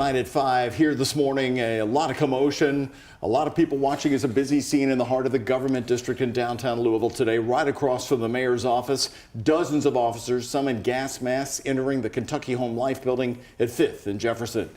Night at 5 here this morning, a lot of commotion, a lot of people watching as a busy scene in the heart of the government district in downtown Louisville today, right across from the mayor's office. Dozens of officers, some in gas masks, entering the Kentucky Home Life building at 5th and Jefferson.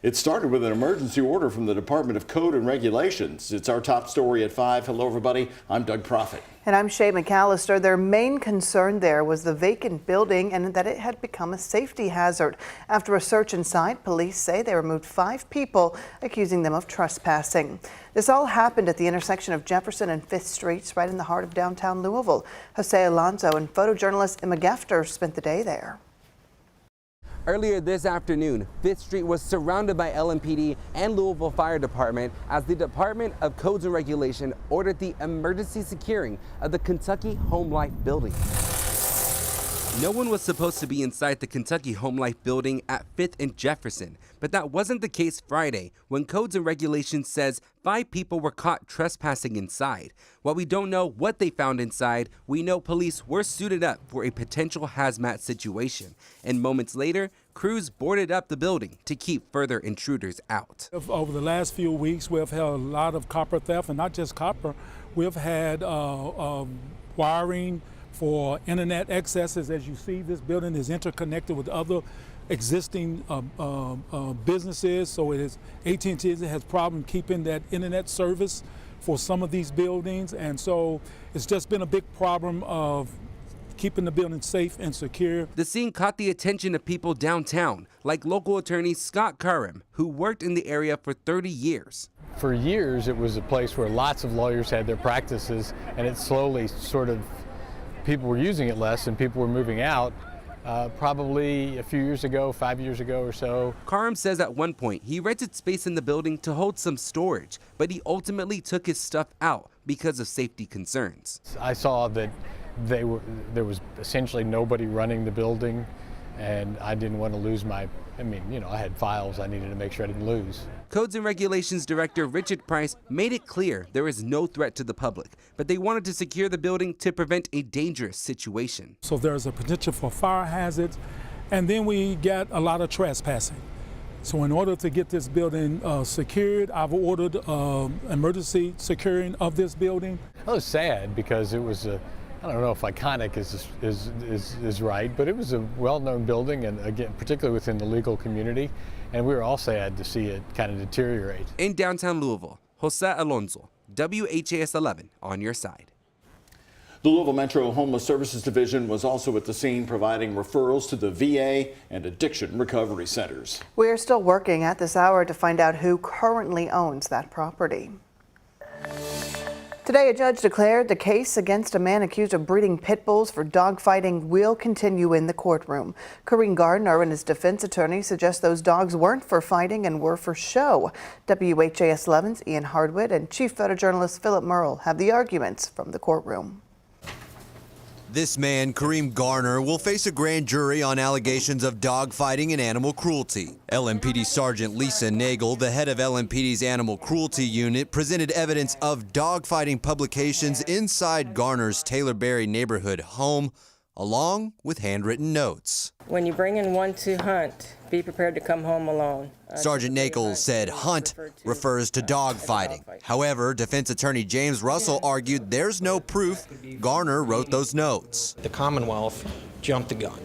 It started with an emergency order from the Department of Code and Regulations. It's our top story at 5. Hello, everybody. I'm Doug Proffitt. And I'm Shay McAllister. Their main concern there was the vacant building and that it had become a safety hazard. After a search inside, police say they removed 5 people, accusing them of trespassing. This all happened at the intersection of Jefferson and 5th Streets, right in the heart of downtown Louisville. Jose Alonso and photojournalist Emma Gefter spent the day there. Earlier this afternoon, 5th Street was surrounded by LMPD and Louisville Fire Department as the Department of Codes and Regulation ordered the emergency securing of the Kentucky Home Life building. No one was supposed to be inside the Kentucky Home Life building at 5th and Jefferson, but that wasn't the case Friday when Codes and Regulations says 5 people were caught trespassing inside. While we don't know what they found inside, we know police were suited up for a potential hazmat situation. And moments later, crews boarded up the building to keep further intruders out. Over the last few weeks, we've had a lot of copper theft, and not just copper. We've had wiring for internet accesses. As you see, this building is interconnected with other existing businesses, so AT&T has problem keeping that internet service for some of these buildings, and so it's just been a big problem of keeping the building safe and secure. The scene caught the attention of people downtown, like local attorney Scott Curran, who worked in the area for 30 years. For years, it was a place where lots of lawyers had their practices, and it slowly people were using it less and people were moving out. Probably a few years ago, 5 years ago or so. Karam says at one point he rented space in the building to hold some storage, but he ultimately took his stuff out because of safety concerns. I saw that there was essentially nobody running the building, and I didn't want to lose I had files I needed to make sure I didn't lose. Codes and Regulations Director Richard Price made it clear there is no threat to the public, but they wanted to secure the building to prevent a dangerous situation. So there's a potential for fire hazards, and then we get a lot of trespassing. So in order to get this building secured, I've ordered emergency securing of this building. I was sad because it was I don't know if iconic is right, but it was a well-known building, and again, particularly within the legal community, and we were all sad to see it kind of deteriorate. In downtown Louisville, Jose Alonso, WHAS11 on your side. The Louisville Metro Homeless Services Division was also at the scene, providing referrals to the VA and addiction recovery centers. We're still working at this hour to find out who currently owns that property. Today, a judge declared the case against a man accused of breeding pit bulls for dogfighting will continue in the courtroom. Kareem Gardner and his defense attorney suggest those dogs weren't for fighting and were for show. WHAS 11's Ian Hardwick and chief photojournalist Philip Merle have the arguments from the courtroom. This man, Kareem Garner, will face a grand jury on allegations of dogfighting and animal cruelty. LMPD Sergeant Lisa Nagel, the head of LMPD's Animal Cruelty Unit, presented evidence of dogfighting publications inside Garner's Taylorberry neighborhood home, along with handwritten notes. When you bring in one to hunt, be prepared to come home alone. Sergeant Nagel said hunt refers to dogfighting. However, defense attorney James Russell argued there's no proof Garner wrote those notes. The Commonwealth jumped the gun.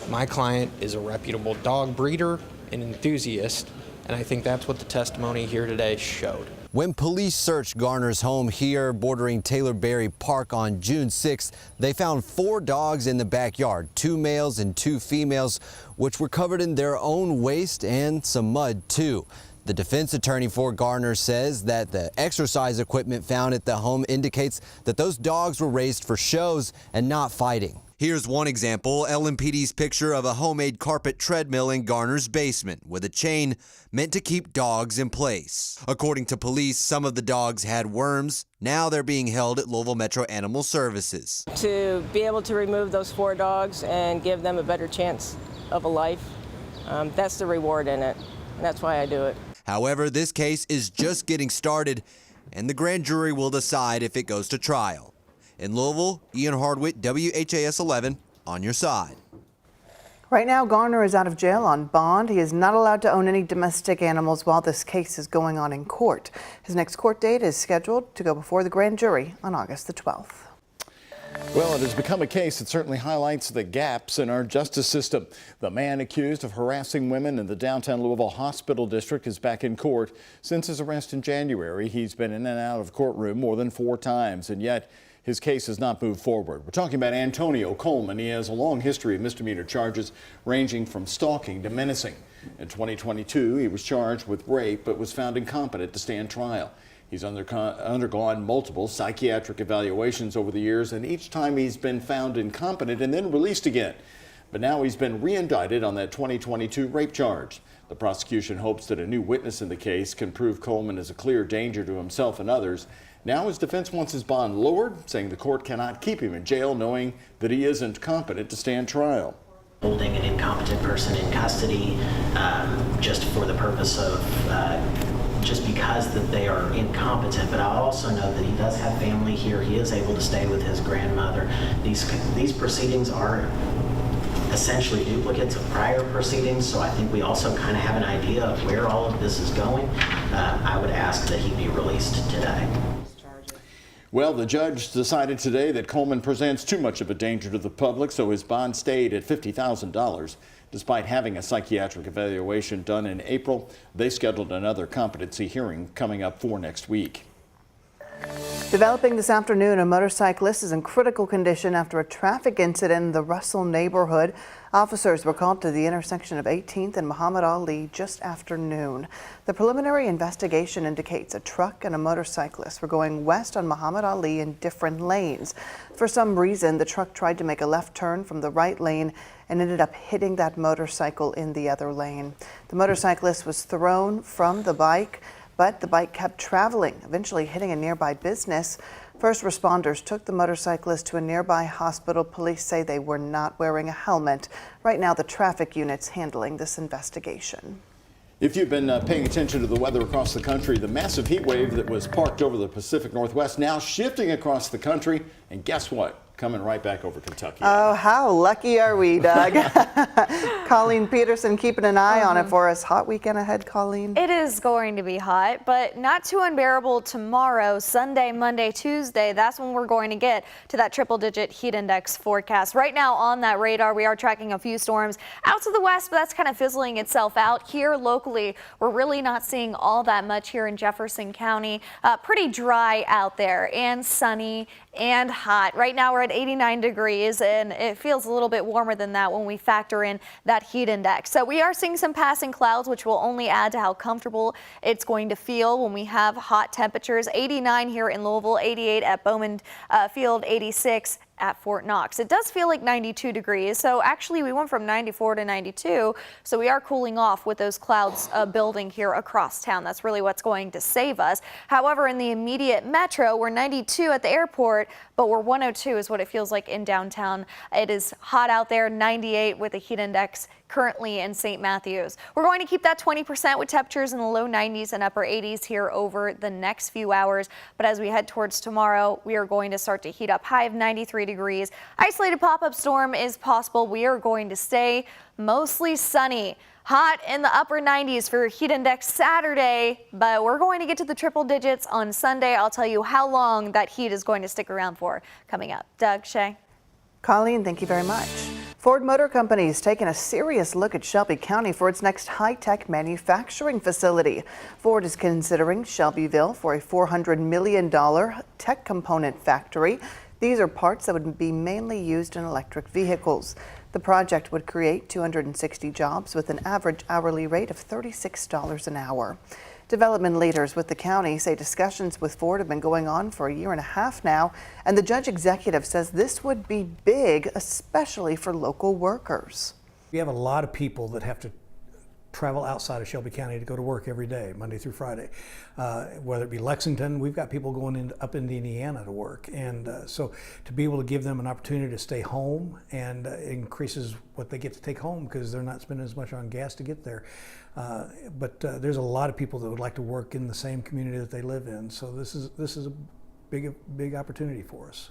My client is a reputable dog breeder and enthusiast, and I think that's what the testimony here today showed. When police searched Garner's home here bordering Taylorberry Park on June 6th, they found 4 dogs in the backyard, 2 males and 2 females, which were covered in their own waste and some mud too. The defense attorney for Garner says that the exercise equipment found at the home indicates that those dogs were raised for shows and not fighting. Here's one example, LMPD's picture of a homemade carpet treadmill in Garner's basement with a chain meant to keep dogs in place. According to police, some of the dogs had worms. Now they're being held at Louisville Metro Animal Services. To be able to remove those 4 dogs and give them a better chance of a life, that's the reward in it. And that's why I do it. However, this case is just getting started, and the grand jury will decide if it goes to trial. In Louisville, Ian Hardwick, WHAS 11, on your side. Right now, Garner is out of jail on bond. He is not allowed to own any domestic animals while this case is going on in court. His next court date is scheduled to go before the grand jury on August the 12th. Well, it has become a case that certainly highlights the gaps in our justice system. The man accused of harassing women in the downtown Louisville Hospital District is back in court. Since his arrest in January, he's been in and out of the courtroom more than 4 times, and yet his case has not moved forward. We're talking about Antonio Coleman. He has a long history of misdemeanor charges ranging from stalking to menacing. In 2022, he was charged with rape but was found incompetent to stand trial. He's undergone multiple psychiatric evaluations over the years, and each time he's been found incompetent and then released again. But now he's been re-indicted on that 2022 rape charge. The prosecution hopes that a new witness in the case can prove Coleman is a clear danger to himself and others. Now his defense wants his bond lowered, saying the court cannot keep him in jail knowing that he isn't competent to stand trial. Holding an incompetent person in custody just for the purpose of just because that they are incompetent, but I also know that he does have family here. He is able to stay with his grandmother. These proceedings are essentially duplicates of prior proceedings, so I think we also kind of have an idea of where all of this is going. I would ask that he be released today. Well, the judge decided today that Coleman presents too much of a danger to the public, so his bond stayed at $50,000. Despite having a psychiatric evaluation done in April, they scheduled another competency hearing coming up for next week. Developing this afternoon, a motorcyclist is in critical condition after a traffic incident in the Russell neighborhood. Officers were called to the intersection of 18th and Muhammad Ali just after noon. The preliminary investigation indicates a truck and a motorcyclist were going west on Muhammad Ali in different lanes. For some reason, the truck tried to make a left turn from the right lane and ended up hitting that motorcycle in the other lane. The motorcyclist was thrown from the bike, but the bike kept traveling, eventually hitting a nearby business. First responders took the motorcyclist to a nearby hospital. Police say they were not wearing a helmet. Right now, the traffic unit's handling this investigation. If you've been paying attention to the weather across the country, the massive heat wave that was parked over the Pacific Northwest now shifting across the country. And guess what? Coming right back over Kentucky. Oh, how lucky are we, Doug? Colleen Peterson keeping an eye on it for us. Hot weekend ahead, Colleen. It is going to be hot, but not too unbearable tomorrow, Sunday, Monday, Tuesday. That's when we're going to get to that triple-digit heat index forecast. Right now on that radar, we are tracking a few storms out to the west, but that's kind of fizzling itself out. Here locally, we're really not seeing all that much here in Jefferson County. Pretty dry out there and sunny and hot. Right now we're at 89 degrees and it feels a little bit warmer than that when we factor in that heat index. So we are seeing some passing clouds, which will only add to how comfortable it's going to feel when we have hot temperatures. 89 here in Louisville, 88 at Bowman Field, 86 at Fort Knox. It does feel like 92 degrees, so actually we went from 94 to 92, so we are cooling off with those clouds building here across town. That's really what's going to save us. However, in the immediate metro, we're 92 at the airport, but we're 102 is what it feels like in downtown. It is hot out there, 98 with a heat index currently in St. Matthews. We're going to keep that 20% with temperatures in the low 90s and upper 80s here over the next few hours. But as we head towards tomorrow, we are going to start to heat up. High of 93 degrees. Isolated pop-up storm is possible. We are going to stay mostly sunny. Hot in the upper 90s for heat index Saturday, but we're going to get to the triple digits on Sunday. I'll tell you how long that heat is going to stick around for coming up. Doug, Shay. Colleen, thank you very much. Ford Motor Company is taking a serious look at Shelby County for its next high-tech manufacturing facility. Ford is considering Shelbyville for a $400 million tech component factory. These are parts that would be mainly used in electric vehicles. The project would create 260 jobs with an average hourly rate of $36 an hour. Development leaders with the county say discussions with Ford have been going on for a year and a half now, and the judge executive says this would be big, especially for local workers. We have a lot of people that have to travel outside of Shelby County to go to work every day, Monday through Friday. Whether it be Lexington, we've got people going up into Indiana to work. And so to be able to give them an opportunity to stay home and increases what they get to take home because they're not spending as much on gas to get there. But there's a lot of people that would like to work in the same community that they live in. So this is a big opportunity for us.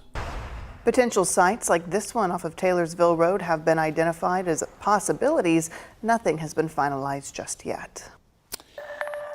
Potential sites like this one off of Taylorsville Road have been identified as possibilities. Nothing has been finalized just yet.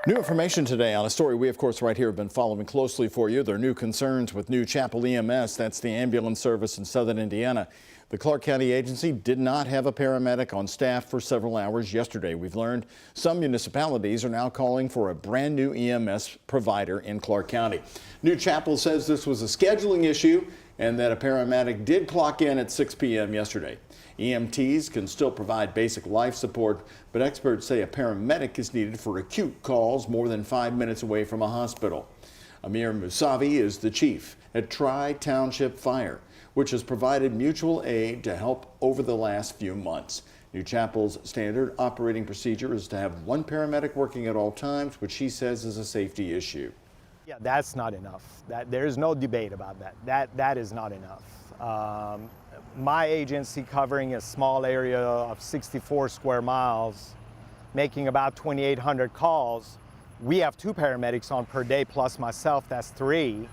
New information today on a story we, of course, right here have been following closely for you. There are new concerns with new Chapel EMS. That's the ambulance service in southern Indiana. The Clark County agency did not have a paramedic on staff for several hours yesterday. We've learned some municipalities are now calling for a brand new EMS provider in Clark County. New Chapel says this was a scheduling issue and that a paramedic did clock in at 6 p.m. yesterday. EMTs can still provide basic life support, but experts say a paramedic is needed for acute calls more than 5 minutes away from a hospital. Amir Musavi is the chief at Tri-Township Fire, which has provided mutual aid to help over the last few months. New Chapel's standard operating procedure is to have one paramedic working at all times, which he says is a safety issue. Yeah, that's not enough. There's no debate about that. That is not enough. My agency, covering a small area of 64 square miles, making about 2,800 calls, we have 2 paramedics on per day plus myself, that's 3.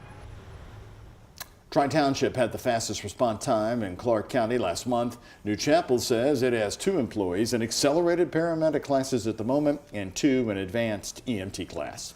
Tri-Township had the fastest response time in Clark County last month. New Chapel says it has 2 employees in accelerated paramedic classes at the moment and 2 in advanced EMT class.